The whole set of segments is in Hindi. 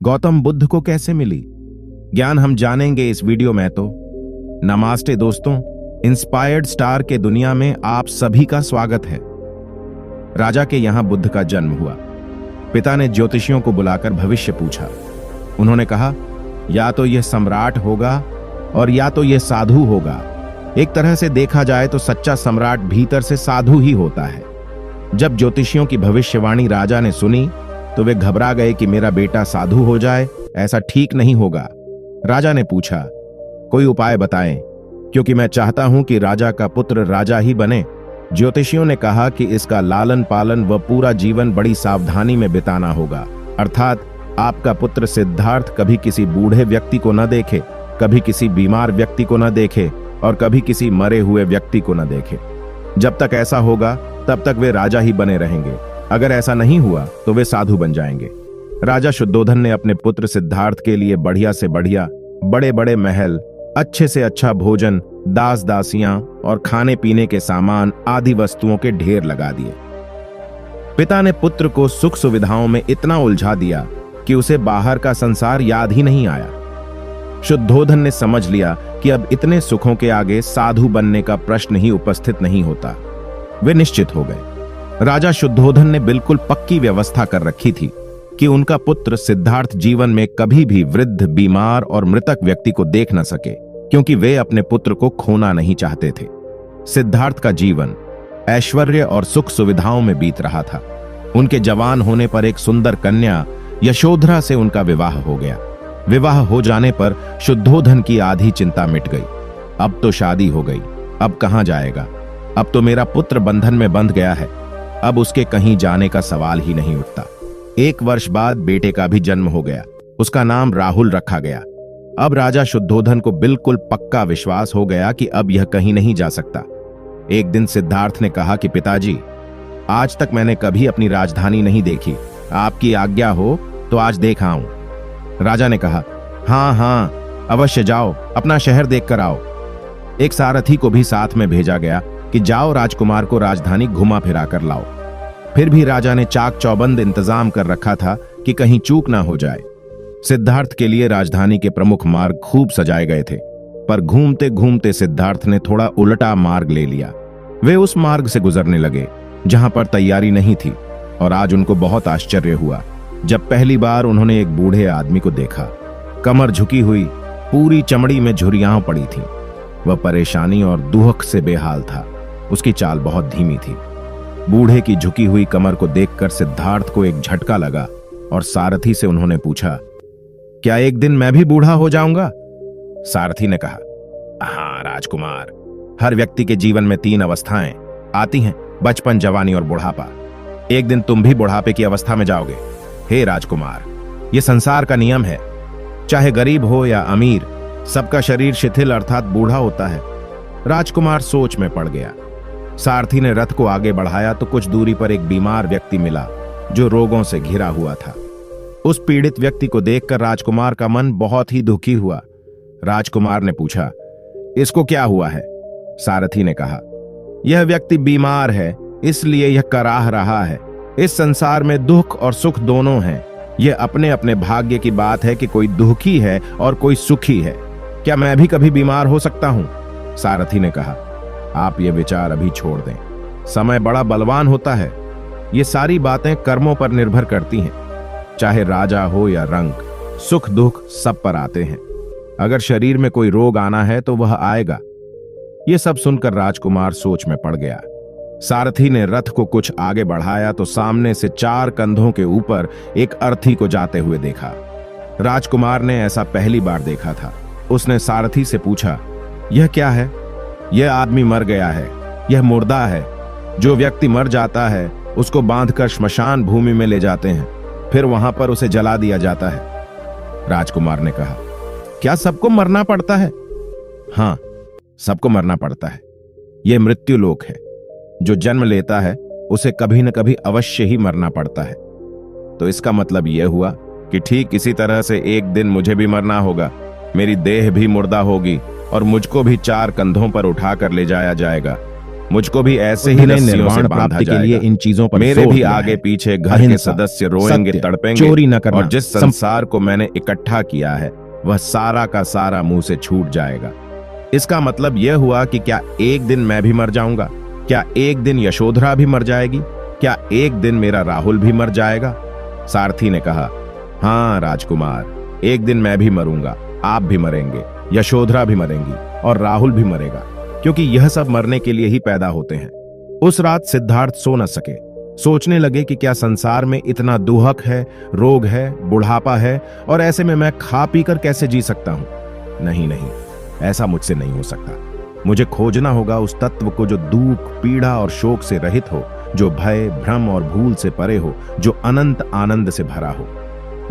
गौतम बुद्ध को कैसे मिली? ज्ञान हम जानेंगे इस वीडियो में। तो नमस्ते दोस्तों, इंस्पायर्ड स्टार के दुनिया में आप सभी का स्वागत है। राजा के यहां बुद्ध का जन्म हुआ। पिता ने ज्योतिषियों को बुलाकर भविष्य पूछा। उन्होंने कहा, या तो यह सम्राट होगा और या तो यह साधु होगा। एक तरह से देखा जाए तो सच्चा सम्राट भीतर से साधु ही होता है। जब ज्योतिषियों की भविष्यवाणी राजा ने सुनी तो वे घबरा गए कि मेरा बेटा साधु हो जाए, ऐसा ठीक नहीं होगा। राजा ने पूछा, कोई उपाय बताएं, क्योंकि मैं चाहता हूं कि राजा का पुत्र राजा ही बने। ज्योतिषियों ने कहा कि इसका लालन पालन व पूरा जीवन बड़ी सावधानी में बिताना होगा। अर्थात आपका पुत्र सिद्धार्थ कभी किसी बूढ़े व्यक्ति को न देखे, कभी किसी बीमार व्यक्ति को न देखे और कभी किसी मरे हुए व्यक्ति को न देखे। जब तक ऐसा होगा तब तक वे राजा ही बने रहेंगे। अगर ऐसा नहीं हुआ तो वे साधु बन जाएंगे। राजा शुद्धोधन ने अपने पुत्र सिद्धार्थ के लिए बढ़िया से बढ़िया, बड़े बड़े महल, अच्छे से अच्छा भोजन, दास दासियां और खाने पीने के सामान आदि वस्तुओं के ढेर लगा दिए। पिता ने पुत्र को सुख सुविधाओं में इतना उलझा दिया कि उसे बाहर का संसार याद ही नहीं आया। शुद्धोधन ने समझ लिया कि अब इतने सुखों के आगे साधु बनने का प्रश्न ही उपस्थित नहीं होता। वे निश्चित हो गए। राजा शुद्धोधन ने बिल्कुल पक्की व्यवस्था कर रखी थी कि उनका पुत्र सिद्धार्थ जीवन में कभी भी वृद्ध, बीमार और मृतक व्यक्ति को देख न सके, क्योंकि वे अपने पुत्र को खोना नहीं चाहते थे। सिद्धार्थ का जीवन ऐश्वर्य और सुख सुविधाओं में बीत रहा था। उनके जवान होने पर एक सुंदर कन्या यशोधरा से उनका विवाह हो गया। विवाह हो जाने पर शुद्धोधन की आधी चिंता मिट गई। अब तो शादी हो गई, अब कहां जाएगा? अब तो मेरा पुत्र बंधन में बंध गया है, अब उसके कहीं जाने का सवाल ही नहीं उठता। 1 वर्ष बाद बेटे का भी जन्म हो गया। उसका नाम राहुल रखा गया। अब राजा शुद्धोधन को बिल्कुल पक्का विश्वास हो गया कि अब यह कहीं नहीं जा सकता। एक दिन सिद्धार्थ ने कहा कि पिताजी, आज तक मैंने कभी अपनी राजधानी नहीं देखी, आपकी आज्ञा हो तो आज देख आऊं। राजा ने कहा, हाँ, अवश्य जाओ, अपना शहर देख कर आओ। एक सारथी को भी साथ में भेजा गया कि जाओ राजकुमार को राजधानी घुमा फिरा कर लाओ। फिर भी राजा ने चाक चौबंद इंतजाम कर रखा था कि कहीं चूक ना हो जाए। सिद्धार्थ के लिए राजधानी के प्रमुख मार्ग खूब सजाए गए थे, पर घूमते घूमते सिद्धार्थ ने थोड़ा उल्टा मार्ग ले लिया। वे उस मार्ग से गुजरने लगे जहां पर तैयारी नहीं थी, और आज उनको बहुत आश्चर्य हुआ जब पहली बार उन्होंने एक बूढ़े आदमी को देखा। कमर झुकी हुई, पूरी चमड़ी में झुर्रियां पड़ी थी। वह परेशानी और दुहक से बेहाल था। उसकी चाल बहुत धीमी थी। बूढ़े की झुकी हुई कमर को देखकर सिद्धार्थ को एक झटका लगा और सारथी से उन्होंने पूछा, क्या एक दिन मैं भी बूढ़ा हो जाऊंगा? सारथी ने कहा, हाँ राजकुमार, हर व्यक्ति के जीवन में 3 अवस्थाएं आती हैं, बचपन, जवानी और बुढ़ापा। एक दिन तुम भी बुढ़ापे की अवस्था में जाओगे। हे राजकुमार, यह संसार का नियम है। चाहे गरीब हो या अमीर, सबका शरीर शिथिल अर्थात बूढ़ा होता है। राजकुमार सोच में पड़ गया। सारथी ने रथ को आगे बढ़ाया तो कुछ दूरी पर एक बीमार व्यक्ति मिला जो रोगों से घिरा हुआ था। उस पीड़ित व्यक्ति को देखकर राजकुमार का मन बहुत ही दुखी हुआ। राजकुमार ने पूछा, इसको क्या हुआ है? सारथी ने कहा, यह व्यक्ति बीमार है, इसलिए यह कराह रहा है। इस संसार में दुख और सुख दोनों हैं। यह अपने अपने भाग्य की बात है कि कोई दुखी है और कोई सुखी है। क्या मैं भी कभी बीमार हो सकता हूं? सारथी ने कहा, आप ये विचार अभी छोड़ दें। समय बड़ा बलवान होता है। ये सारी बातें कर्मों पर निर्भर करती हैं। चाहे राजा हो या रंक, सुख दुख सब पर आते हैं। अगर शरीर में कोई रोग आना है तो वह आएगा। ये सब सुनकर राजकुमार सोच में पड़ गया। सारथी ने रथ को कुछ आगे बढ़ाया तो सामने से 4 कंधों के ऊपर एक अर्थी को जाते हुए देखा। राजकुमार ने ऐसा पहली बार देखा था। उसने सारथी से पूछा, यह क्या है? यह आदमी मर गया है, यह मुर्दा है। जो व्यक्ति मर जाता है उसको बांधकर श्मशान भूमि में ले जाते हैं, फिर वहां पर उसे जला दिया जाता है। राजकुमार ने कहा, क्या सबको मरना पड़ता है? हाँ, सबको मरना पड़ता है। यह मृत्यु लोक है। जो जन्म लेता है उसे कभी न कभी अवश्य ही मरना पड़ता है। तो इसका मतलब यह हुआ कि ठीक इसी तरह से एक दिन मुझे भी मरना होगा। मेरी देह भी मुर्दा होगी और मुझको भी 4 कंधों पर उठाकर ले जाया जाएगा। मुझको भी ऐसे ही रस्सियों से निर्वाण बांधा प्राप्ति के लिए जाएगा। इन चीजों पर मेरे जोर भी दिया आगे है। पीछे घर के अहिंसा, सदस्य रोएंगे, सत्य, तड़पेंगे चोरी न करना, और जिस संसार को मैंने इकट्ठा किया है वह सारा का सारा मुंह से छूट जाएगा। इसका मतलब यह हुआ कि क्या एक दिन मैं भी मर जाऊंगा? क्या एक दिन यशोधरा भी मर जाएगी? क्या एक दिन मेरा राहुल भी मर जाएगा? सारथी ने कहा, हाँ राजकुमार, एक दिन मैं भी मरूंगा, आप भी मरेंगे, यशोधरा भी मरेंगी और राहुल भी मरेगा, क्योंकि यह सब मरने के लिए ही पैदा होते हैं। उस रात सिद्धार्थ सो न सके। सोचने लगे कि क्या संसार में इतना दुहक है, रोग है, बुढ़ापा है, और ऐसे में मैं खा पीकर कैसे जी सकता हूं? नहीं नहीं, ऐसा मुझसे नहीं हो सकता। मुझे खोजना होगा उस तत्व को जो दुख, पीड़ा और शोक से रहित हो, जो भय, भ्रम और भूल से परे हो, जो अनंत आनंद से भरा हो,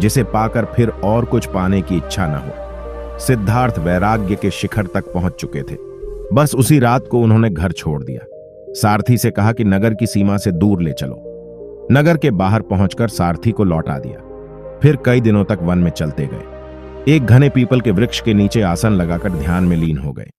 जिसे पाकर फिर और कुछ पाने की इच्छा न हो। सिद्धार्थ वैराग्य के शिखर तक पहुंच चुके थे। बस उसी रात को उन्होंने घर छोड़ दिया। सारथी से कहा कि नगर की सीमा से दूर ले चलो। नगर के बाहर पहुंचकर सारथी को लौटा दिया। फिर कई दिनों तक वन में चलते गए। एक घने पीपल के वृक्ष के नीचे आसन लगाकर ध्यान में लीन हो गए।